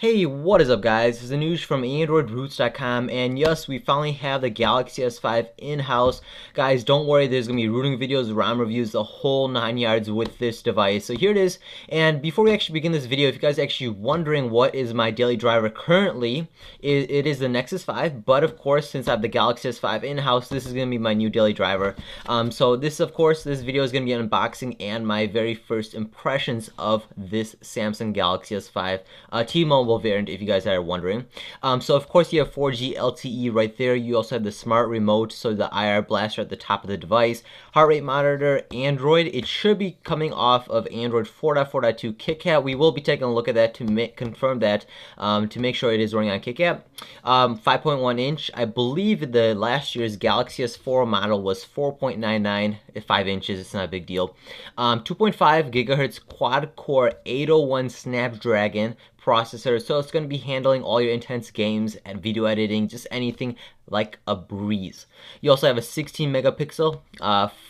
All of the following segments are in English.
Hey, what is up guys? This is Anush from AndroidRoots.com, and yes, we finally have the Galaxy S5 in-house. Guys, don't worry, there's going to be rooting videos, ROM reviews, the whole 9 yards with this device. So here it is, and before we actually begin this video, if you guys are actually wondering what is my daily driver currently, it is the Nexus 5, but of course, since I have the Galaxy S5 in-house, this is going to be my new daily driver. So this video is going to be an unboxing and my very first impressions of this Samsung Galaxy S5 T-Mobile variant, if you guys are wondering. So of course you have 4G LTE right there. You also have the smart remote, so the IR blaster at the top of the device. Heart rate monitor, Android. It should be coming off of Android 4.4.2 KitKat. We will be taking a look at that to confirm that, to make sure it is running on KitKat. 5.1 inch. I believe the last year's Galaxy S4 model was 4.99 at 5 inches. It's not a big deal. 2.5 gigahertz quad-core 801 Snapdragon processor, so it's going to be handling all your intense games and video editing, just anything like a breeze. You also have a 16 megapixel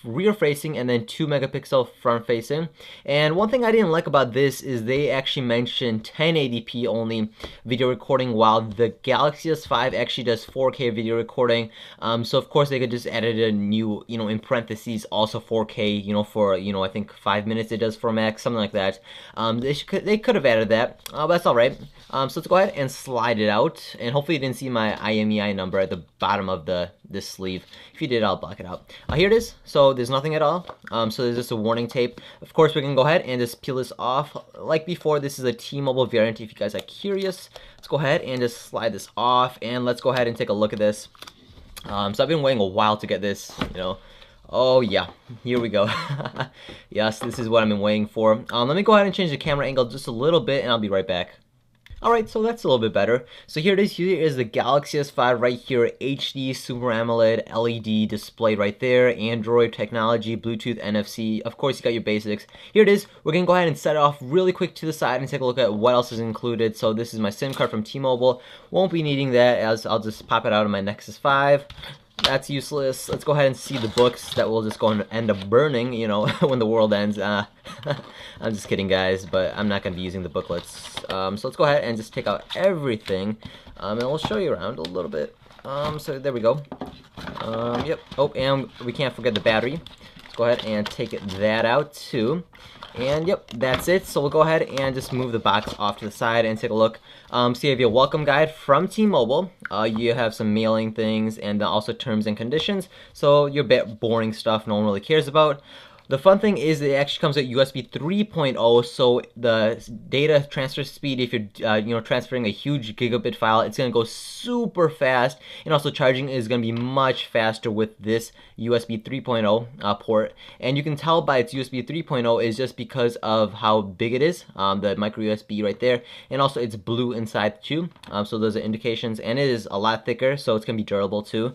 rear facing and then 2 megapixel front facing. And one thing I didn't like about this is they actually mentioned 1080p only video recording, while the Galaxy S5 actually does 4K video recording. So of course they could just add a new, in parentheses, also 4K, for, I think 5 minutes it does for Max, something like that. They could have added that, but that's all right. So let's go ahead and slide it out, and hopefully you didn't see my IMEI number at the bottom of this sleeve. If you did, I'll block it out. Here it is. So there's nothing at all. So there's just a warning tape. Of course, we can go ahead and just peel this off. Like before, this is a T-Mobile variant. If you guys are curious, let's go ahead and just slide this off, and let's go ahead and take a look at this. So I've been waiting a while to get this, Oh yeah, here we go. Yes, this is what I've been waiting for. Let me go ahead and change the camera angle just a little bit, and I'll be right back. Alright, so that's a little bit better. So here it is. Here is the Galaxy S5 right here. HD Super AMOLED LED display right there. Android technology, Bluetooth, NFC. Of course, you got your basics. Here it is. We're going to go ahead and set it off really quick to the side and take a look at what else is included. So this is my SIM card from T-Mobile. Won't be needing that, as I'll just pop it out of my Nexus 5. That's useless. Let's go ahead and see the books that will just go and end up burning, when the world ends. I'm just kidding, guys, but I'm not going to be using the booklets. So let's go ahead and just take out everything, and we'll show you around a little bit. So there we go. Yep. Oh, and we can't forget the battery. Let's go ahead and take that out, too. And yep, that's it. So we'll go ahead and just move the box off to the side and take a look. So you have your welcome guide from T-Mobile. You have some mailing things and then also terms and conditions. So your bit boring stuff no one really cares about. The fun thing is it actually comes with USB 3.0, so the data transfer speed, if you're transferring a huge gigabit file, it's going to go super fast, and also charging is going to be much faster with this USB 3.0 port. And you can tell by its USB 3.0 is just because of how big it is, the micro USB right there, and also it's blue inside too. So those are indications, and it is a lot thicker, so it's going to be durable too.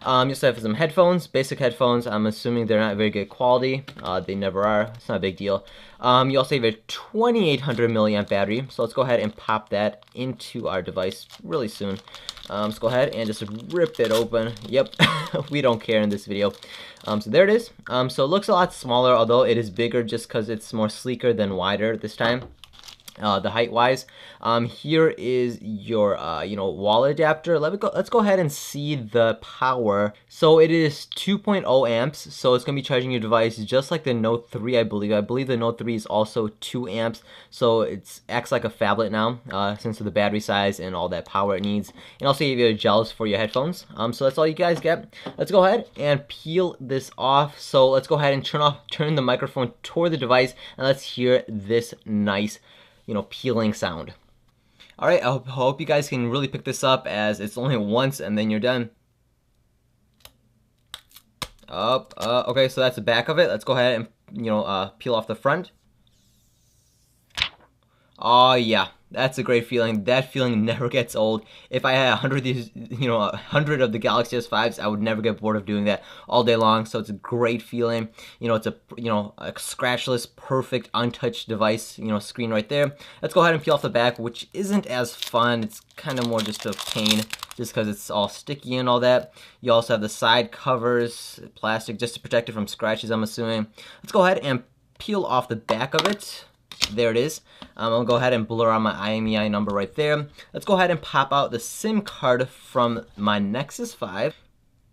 You also have some headphones, basic headphones. I'm assuming they're not very good quality. They never are. It's not a big deal. You also have a 2800 milliamp battery. So let's go ahead and pop that into our device really soon. Let's go ahead and just rip it open. Yep, we don't care in this video. So there it is. So it looks a lot smaller, although it is bigger just because it's more sleeker than wider this time. The height wise, here is your wall adapter. Let's go ahead and see the power. So it is 2.0 amps, so it's gonna be charging your device just like the Note 3. I believe the Note 3 is also 2 amps, so it acts like a phablet now, since of the battery size and all that power it needs. And also you have your gels for your headphones. So that's all you guys get. Let's go ahead and peel this off. So let's go ahead and turn the microphone toward the device, and let's hear this nice peeling sound. Alright, I hope you guys can really pick this up, as it's only once and then you're done. Okay, so that's the back of it. Let's go ahead and peel off the front. Oh yeah, that's a great feeling. That feeling never gets old. If I had 100 of these, 100 of the Galaxy S5s, I would never get bored of doing that all day long. So it's a great feeling. It's a scratchless, perfect, untouched device. Screen right there. Let's go ahead and peel off the back, which isn't as fun. It's kind of more just a pain, just because it's all sticky and all that. You also have the side covers, plastic, just to protect it from scratches, I'm assuming. Let's go ahead and peel off the back of it. There it is. I'll go ahead and blur out my IMEI number right there. Let's go ahead and pop out the SIM card from my Nexus 5.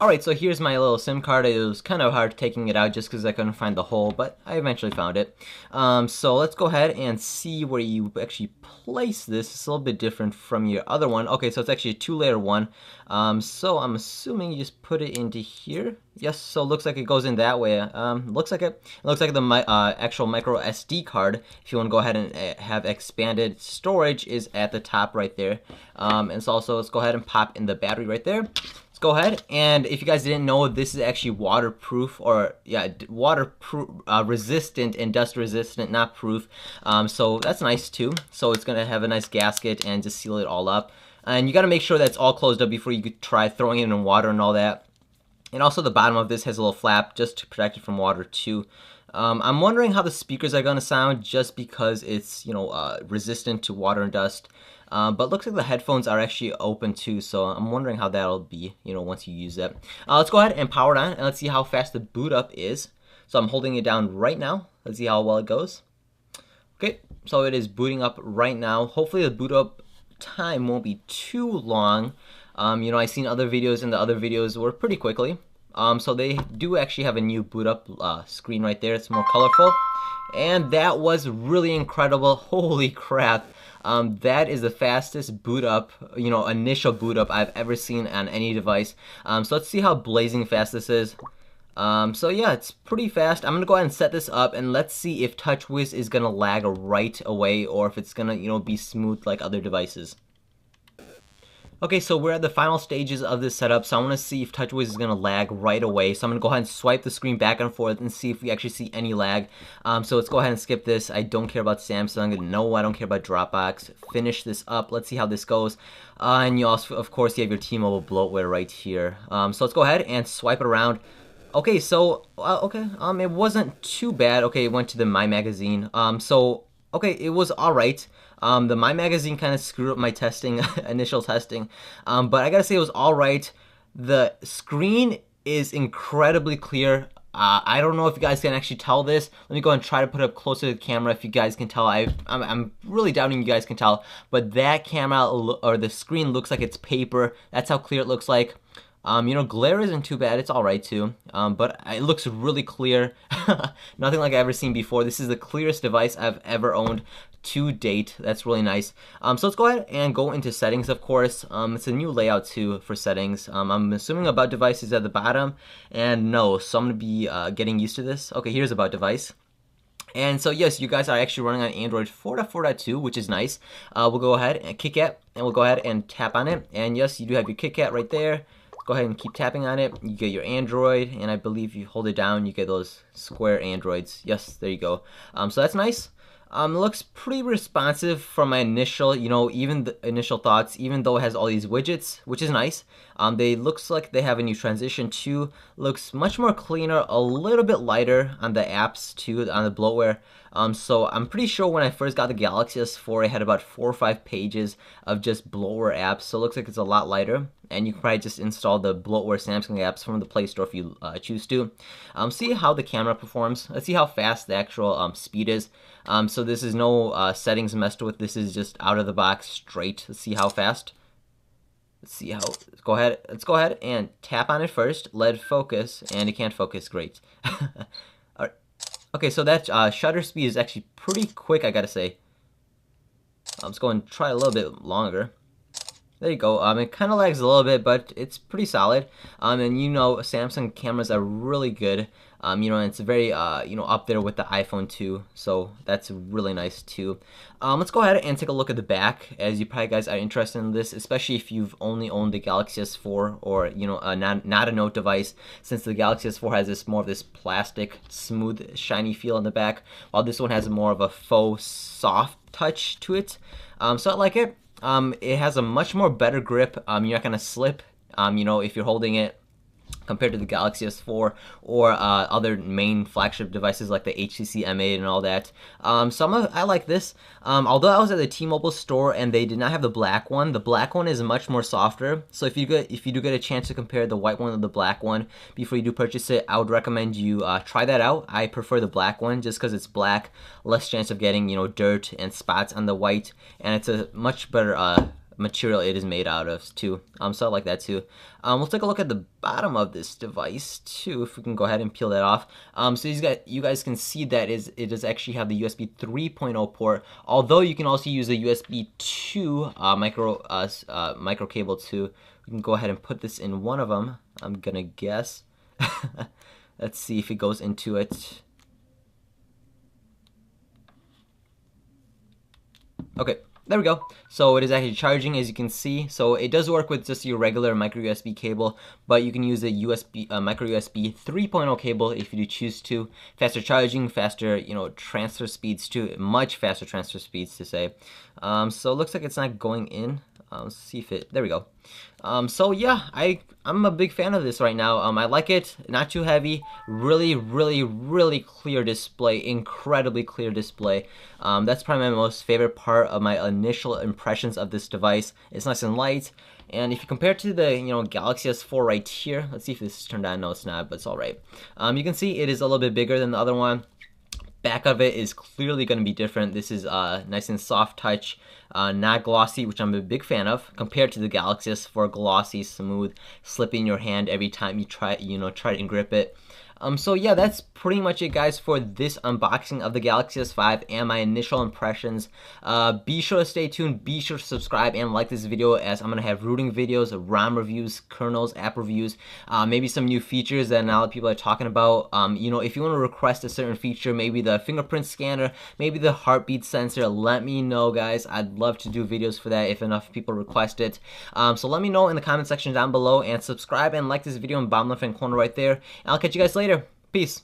Alright, so here's my little SIM card. It was kind of hard taking it out just because I couldn't find the hole, but I eventually found it. So let's go ahead and see where you actually place this. It's a little bit different from your other one. Okay, so it's actually a 2-layer one. So I'm assuming you just put it into here. Yes, so it looks like it goes in that way. Looks like it. It looks like the actual micro SD card, if you want to go ahead and have expanded storage, is at the top right there. And so also let's go ahead and pop in the battery right there. Go ahead, and if you guys didn't know, this is actually waterproof, or yeah, waterproof, resistant and dust resistant, not proof. So that's nice too. So it's gonna have a nice gasket and just seal it all up. And you gotta make sure that it's all closed up before you could try throwing it in water and all that. And also the bottom of this has a little flap just to protect it from water too. I'm wondering how the speakers are gonna sound, just because it's, you know, resistant to water and dust. But looks like the headphones are actually open too, so I'm wondering how that'll be, you know, once you use that. Let's go ahead and power it on, and let's see how fast the boot up is. So I'm holding it down right now. Let's see how well it goes. Okay, so it is booting up right now. Hopefully the boot up time won't be too long. You know, I've seen other videos, and the other videos were pretty quickly. So they do actually have a new boot up screen right there. It's more colorful. And that was really incredible. Holy crap. That is the fastest boot up, you know, initial boot up I've ever seen on any device. So let's see how blazing fast this is. So yeah, it's pretty fast. I'm gonna go ahead and set this up, and let's see if TouchWiz is gonna lag right away, or if it's gonna, you know, be smooth like other devices. Okay, so we're at the final stages of this setup, so I want to see if TouchWiz is going to lag right away. So I'm going to go ahead and swipe the screen back and forth and see if we actually see any lag. So let's go ahead and skip this. I don't care about Samsung. No, I don't care about Dropbox. Finish this up. Let's see how this goes. And you also, of course, you have your T-Mobile bloatware right here. So let's go ahead and swipe it around. Okay, so, it wasn't too bad. Okay, it went to the My Magazine. Okay, it was alright. The My Magazine kind of screwed up my testing, initial testing, but I gotta say it was alright. The screen is incredibly clear. I don't know if you guys can actually tell this. Let me go and try to put it up closer to the camera if you guys can tell. I'm really doubting you guys can tell, but that camera, or the screen, looks like it's paper. That's how clear it looks like. You know, glare isn't too bad. It's alright too. But it looks really clear. Nothing like I've ever seen before. This is the clearest device I've ever owned to date. That's really nice. So let's go ahead and go into settings, of course. It's a new layout too for settings. I'm assuming about devices at the bottom, and no, so I'm gonna be getting used to this. Okay, here's about device. And so yes, you guys are actually running on Android 4.4.2, which is nice. We'll go ahead and KitKat, and we'll go ahead and tap on it. And yes, you do have your KitKat right there. Go ahead and keep tapping on it. You get your Android, and I believe you hold it down, you get those square Androids. Yes, there you go. So that's nice. It looks pretty responsive from my initial, you know, even the initial thoughts, even though it has all these widgets, which is nice. They looks like they have a new transition too. Looks much more cleaner, a little bit lighter on the apps too, on the bloatware. So I'm pretty sure when I first got the Galaxy S4, it had about 4 or 5 pages of just bloatware apps. So it looks like it's a lot lighter, and you can probably just install the bloatware Samsung apps from the Play Store if you choose to. See how the camera performs. Let's see how fast the actual speed is. So this is no settings messed with. This is just out of the box straight. Let's see how fast. Let's see how. Let's go ahead and tap on it first. Let it focus, and it can't focus. Great. Alright. Okay, so that shutter speed is actually pretty quick, I gotta say. Let's go and try a little bit longer. There you go. It kind of lags a little bit, but it's pretty solid. And you know, Samsung cameras are really good. You know, and it's very, you know, up there with the iPhone 2, so that's really nice too. Let's go ahead and take a look at the back, as you probably guys are interested in this, especially if you've only owned the Galaxy S4, or, you know, not a Note device, since the Galaxy S4 has this more of this plastic, smooth, shiny feel in the back, while this one has more of a faux, soft touch to it. So I like it. It has a much more better grip. You're not gonna slip, you know, if you're holding it. compared to the Galaxy S4 or other main flagship devices like the HTC M8 and all that. I like this. Although I was at the T-Mobile store and they did not have the black one is much more softer. So if you do get a chance to compare the white one and the black one before you do purchase it, I would recommend you try that out. I prefer the black one just because it's black, less chance of getting dirt and spots on the white, and it's a much better material it is made out of too. So I like that too. We'll take a look at the bottom of this device too, if we can go ahead and peel that off. So you guys can see that it does actually have the USB 3.0 port, although you can also use a USB 2 micro cable too. We can go ahead and put this in one of them, I'm gonna guess. Let's see if it goes into it. Okay, there we go. So it is actually charging, as you can see. So it does work with just your regular micro USB cable, but you can use a micro USB 3.0 cable if you do choose to. Faster charging, faster transfer speeds too, much faster transfer speeds to say. So it looks like it's not going in. Let's see if there we go. So yeah, I'm a big fan of this right now. I like it, not too heavy, really clear display, incredibly clear display. That's probably my most favorite part of my initial impressions of this device. It's nice and light, and if you compare it to the Galaxy S4 right here, let's see if this is turned on. No, it's not, but it's all right. You can see it is a little bit bigger than the other one. Back of it is clearly going to be different. This is nice and soft touch, not glossy, which I'm a big fan of, compared to the Galaxy S4 glossy, smooth, slipping your hand every time you try to grip it. So yeah, that's pretty much it, guys, for this unboxing of the Galaxy S5 and my initial impressions. Be sure to stay tuned, be sure to subscribe and like this video, as I'm going to have rooting videos, ROM reviews, kernels, app reviews, maybe some new features that now people are talking about. If you want to request a certain feature, maybe the fingerprint scanner, maybe the heartbeat sensor, let me know, guys. I'd love to do videos for that if enough people request it. So let me know in the comment section down below, and subscribe and like this video in the bottom left hand corner right there, and I'll catch you guys later. Peace.